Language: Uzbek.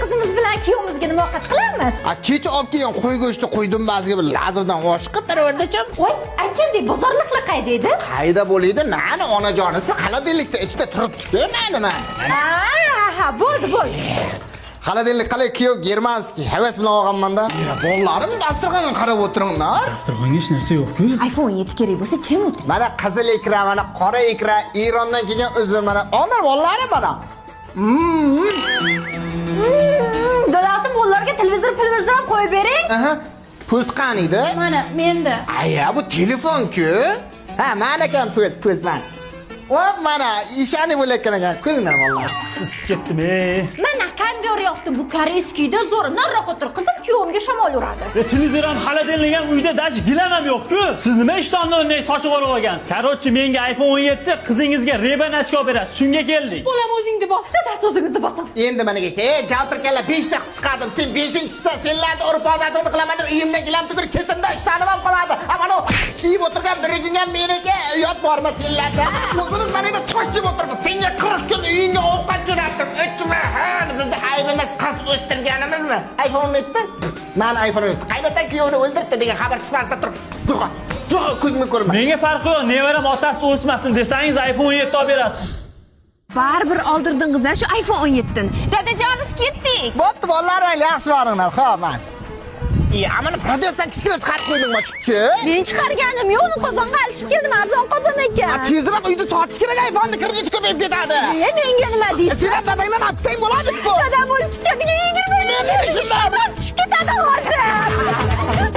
qizimiz bilan kuyovimizga nima ovqat qilamiz? Kecha olib kelgan qo'y go'shti qo'ydim ba'ziga bir lazerdan oshqib parvardachi. Voy, aytgandek bozorliklar qayda edi? Qayda bo'ladi? Mani onajonisi xaladelikda ichida turibdi-ku, nima? Ha, bo'ldi. Xaladelik qalay kuyov germanskiy havas bilan olganman-da. Bolalarim dasturxonga qarab o'tiringlar. Dasturxonga hech narsa yo'q-ku. iPhone 7 kerak bo'lsa chim o'tir. Mana qizil ekran, mana qora ekran, Erondan kelgan uzum mana. Omar bolalarim mana. Dadasi bolalarga televizor ham qo'yib bering. Aha. Pult qaniydi? Mana, menda. Aya, bu telefon-ku. Ha, mana ekan pult mana. Hop, mana ishani bo'layotgan ekan. Ko'ringlar vallahi. Isib ketdim. Mana kondor yoqdi bu koreyskiyda zo'r nariroq o'tir qizim kuyovimga shamol uradi. Televizor ham xaladelnigan uyda dash gilam ham yo'q-ku. Siz nima ishtonni unday sochib olib olgansiz? Короче, menga iPhone 17 qizingizga rebanachka olib berasiz. Shunga keldik. Bolam o'zingni bossa, dast o'zingizni bosing. Endi mana ket. Jaltirkalla 5 ta qiz chiqardim. Sen 5-chisisan. Senlarni urib odatini qilaman deb uyimdan gilam tugir ketimda ishtanim ham qoladi. Mana kiyib o'tirgan biriging ham meniki. Uyat borma senlarda. O'zimiz mana endi toshib o'tiribmiz. Senga 40 kun uyingga ovqat jo'natdim. O'chma. Bizda ayb emas, qiz o'stirganimizmi? iPhone netdi? Men iPhone netdi. Qaynota kuyovni o'ldiribdi degan xabar chiqmoqda turib. Yo'q, ko'zimga ko'rma. Menga farqi yo'q. Nevaram otasi o'smasin desangiz iPhone 7 olib berasiz. Baribir oldirdingiz-a shu iPhone 17 dan. Dadajonimiz ketdik. Bo'pti, bolalaring yaxshi boringlar. Xo'p, men. Ammo prodyuser kichkina chiqarib qo'ydingmi, chuchchi? Men chiqarganim yo'q, uni qozonga alishib keldim, arzon qozon ekan. Tezroq uyda sotish kerak, iPhone'ni kredit ko'payib ketadi. Menga nima deysiz? Sen dadangdan olsang bo'ladi-ku. Dadam o'lib ketganiga 20 ming. Men ishim bor. Tushib ketadi hozir.